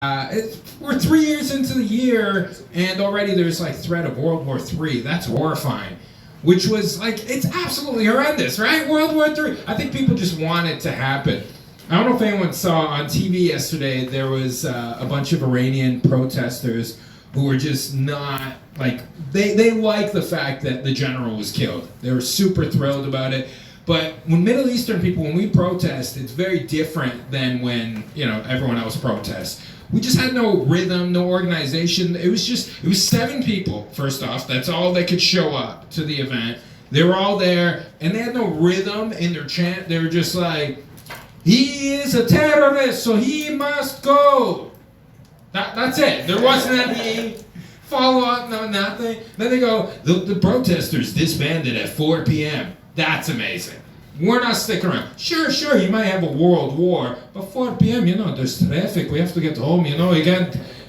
We're 3 years into the year, and already there's like threat of World War III. That's horrifying. Which was like, it's absolutely horrendous, right? World War III. I think people just want it to happen. I don't know if anyone saw on TV yesterday, there was a bunch of Iranian protesters who were just not, like, they like the fact that the general was killed. They were super thrilled about it. But when Middle Eastern people, when we protest, it's very different than when, everyone else protests. We just had no rhythm, no organization. It was 7 people, first off. That's all that could show up to the event. They were all there, and they had no rhythm in their chant. They were just like, he is a terrorist, so he must go. That's it. There wasn't any follow-up, no nothing. Then they go, the protesters disbanded at 4 p.m. That's amazing. We're not sticking around. Sure, you might have a world war, but 4 p.m., there's traffic. We have to get home, You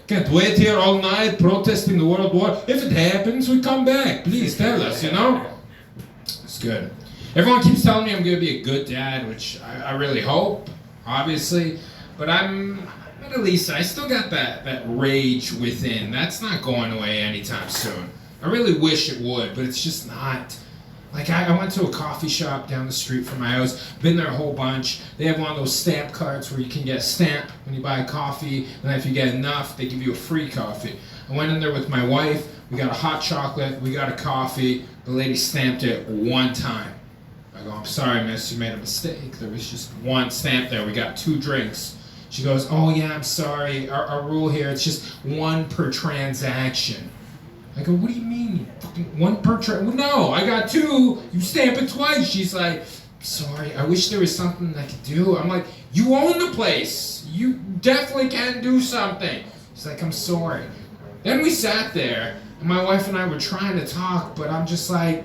can't wait here all night protesting the world war. If it happens, we come back. Please tell us, It's good. Everyone keeps telling me I'm going to be a good dad, which I really hope, obviously. But at least I still got that rage within. That's not going away anytime soon. I really wish it would, but it's just not. Like, I went to a coffee shop down the street from my house, been there a whole bunch. They have one of those stamp cards where you can get a stamp when you buy coffee, and if you get enough, they give you a free coffee. I went in there with my wife, we got a hot chocolate, we got a coffee, the lady stamped it one time. I go, I'm sorry, miss, you made a mistake. There was just one stamp there, we got 2 drinks. She goes, oh yeah, I'm sorry, our rule here, it's just 1 per transaction. I go, what do you mean? Fucking 1 per transaction? Well, no, I got 2. You stamp it twice. She's like, sorry, I wish there was something I could do. I'm like, you own the place. You definitely can do something. She's like, I'm sorry. Then we sat there, and my wife and I were trying to talk, but I'm just like,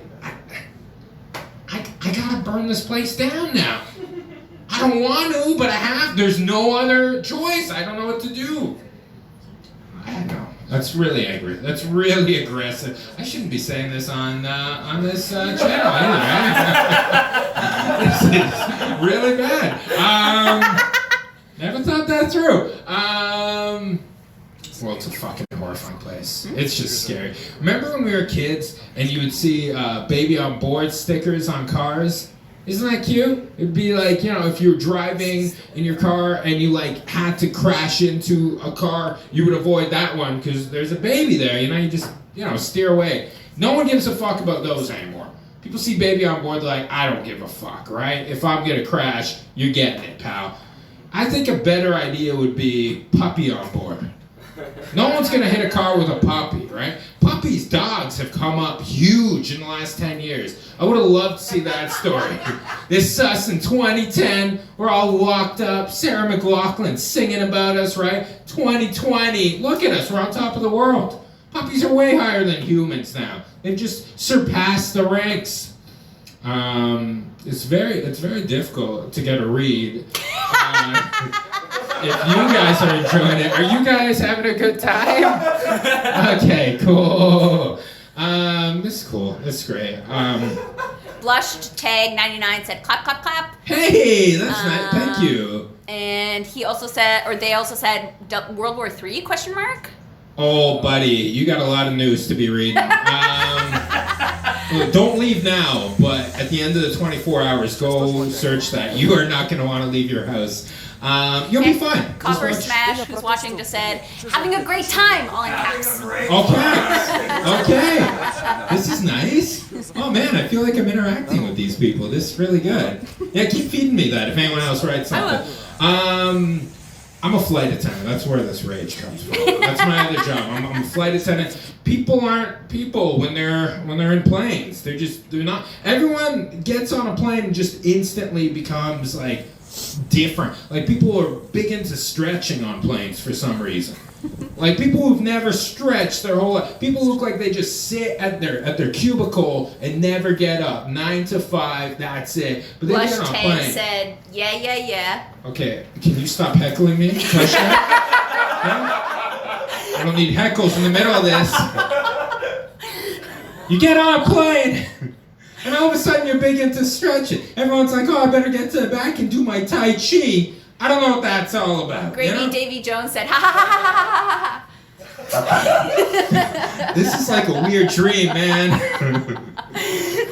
I gotta burn this place down now. I don't want to, but I have. There's no other choice. I don't know what to do. I know. That's really angry. That's really aggressive. I shouldn't be saying this on this channel either, right? This is really bad. Never thought that through. Well, it's a fucking horrifying place. It's just scary. Remember when we were kids and you would see baby on board stickers on cars? Isn't that cute? It'd be like, if you were driving in your car and you had to crash into a car, you would avoid that one because there's a baby there, you just, steer away. No one gives a fuck about those anymore. People see baby on board, they're like, I don't give a fuck, right? If I'm gonna crash, you're getting it, pal. I think a better idea would be puppy on board. No one's gonna hit a car with a puppy, right? Puppies, dogs have come up huge in the last 10 years. I would have loved to see that story. This us in 2010, we're all locked up. Sarah McLachlan singing about us, right? 2020, look at us, we're on top of the world. Puppies are way higher than humans now. They've just surpassed the ranks. It's very difficult to get a read. If you guys are enjoying it, are you guys having a good time? Okay, cool. This is cool. This is great. Blushed Tag 99 said clap clap clap. Hey, that's nice. Thank you. And he also said, or they also said, World War III ? Oh, buddy, you got a lot of news to be reading. Don't leave now, but at the end of the 24 hours, go search that. You are not going to want to leave your house. You'll be fine. Copper Smash, who's watching, just said, having a great time, all in caps. Okay. This is nice. Oh man, I feel like I'm interacting with these people. This is really good. Yeah, keep feeding me that if anyone else writes something. I'm a flight attendant. That's where this rage comes from. That's my other job. I'm a flight attendant. People aren't people when they're in planes. They're not. Everyone gets on a plane and just instantly becomes different. People are big into stretching on planes for some reason. People who've never stretched their whole life. People look like they just sit at their cubicle and never get up. 9 to 5, that's it. But they get on a plane. Blush said, yeah. Okay, can you stop heckling me? I don't need heckles in the middle of this. You get on a plane. And all of a sudden you're big into stretching. Everyone's like, oh, I better get to the back and do my Tai Chi. I don't know what that's all about. Gravy you know? Davy Jones said, ha ha ha ha ha ha ha. This is like a weird dream, man.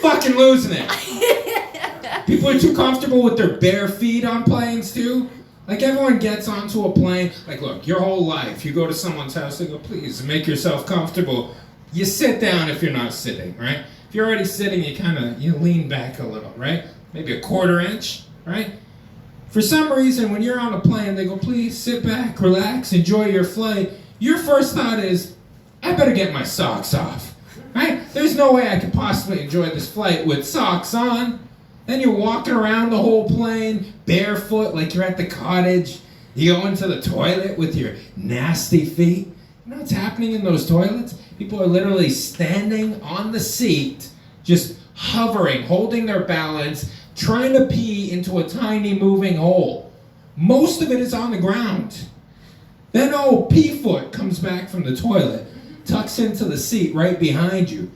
Fucking losing it. People are too comfortable with their bare feet on planes too. Like everyone gets onto a plane. Like look, your whole life, you go to someone's house, they go, please make yourself comfortable. You sit down if you're not sitting, right? If you're already sitting, you lean back a little, right? Maybe a quarter inch, right? For some reason, when you're on a plane, they go, please sit back, relax, enjoy your flight. Your first thought is, I better get my socks off, right? There's no way I could possibly enjoy this flight with socks on. Then you're walking around the whole plane, barefoot, like you're at the cottage. You go into the toilet with your nasty feet. You know what's happening in those toilets? People are literally standing on the seat, just hovering, holding their balance, trying to pee into a tiny moving hole. Most of it is on the ground. Then old P-foot comes back from the toilet, tucks into the seat right behind you.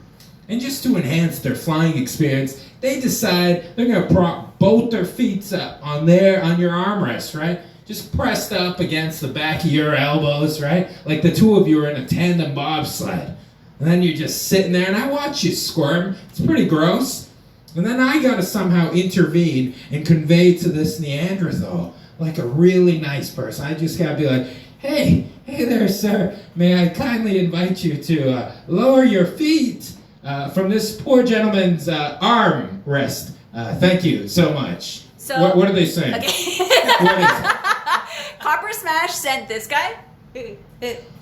And just to enhance their flying experience, they decide they're gonna prop both their feet up on your armrest, right? Just pressed up against the back of your elbows, right? Like the two of you are in a tandem bobsled. And then you're just sitting there and I watch you squirm. It's pretty gross. And then I gotta somehow intervene and convey to this Neanderthal, like a really nice person. I just gotta be like, hey there, sir. May I kindly invite you to lower your feet from this poor gentleman's arm rest. Thank you so much. So, what are they saying? Okay. What is it? Copper Smash sent this guy.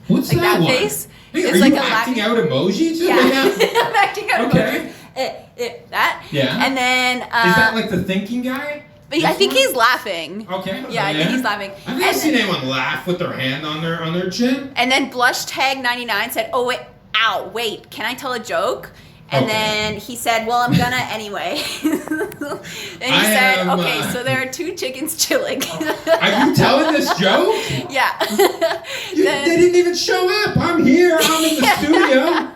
What's like that one? face. Hey, It's are like you a acting laughing- out emojis? Yeah, right now? I'm acting out Okay. emojis. That. Yeah. And then. Is that like the thinking guy? But I This think one? he's laughing. Okay. Yeah, I think he's laughing. I've never seen anyone laugh with their hand on their chin. And then Blush Tag 99 said, "Oh wait, ow, wait, can I tell a joke?" And Okay. then he said, "Well, I'm gonna anyway." And he I said, am, "Okay, so there are two chickens chilling." Are you telling this joke? Yeah. They didn't even show up. I'm here. I'm in the studio.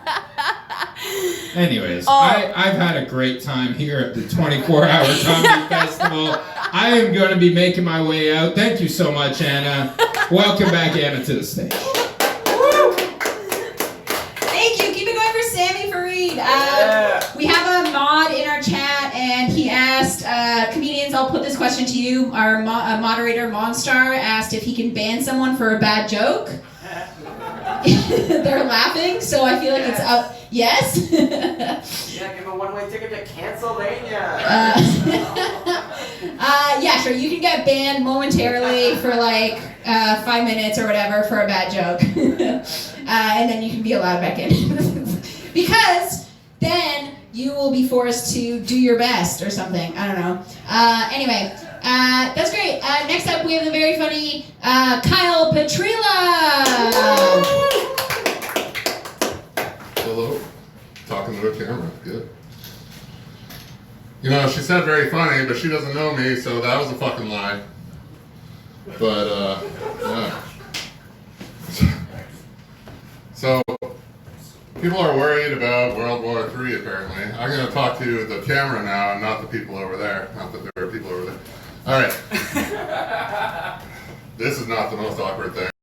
Anyways, I've had a great time here at the 24-hour Comedy Festival. I am going to be making my way out. Thank you so much, Anna. Welcome back, Anna, to the stage. Thank you. Keep it going for Sammy Fareed. We have a mod in our chat, and he asked, comedians, I'll put this question to you. Our moderator, Monstar, asked if he can ban someone for a bad joke. They're laughing, so I feel like it's up. Yes? Yeah, give a one-way ticket to Cancellania. Yeah, sure. You can get banned momentarily for like 5 minutes or whatever for a bad joke. And then you can be allowed back in. Because then you will be forced to do your best or something. I don't know. Anyway, that's great. Next up, we have the very funny Kyle Petrila. Hello. Talking to the camera. Good. You know, she said very funny, but she doesn't know me, so that was a fucking lie. But, yeah. So, people are worried about World War III, apparently. I'm going to talk to the camera now and not the people over there. Not that there are people over there. All right. This is not the most awkward thing.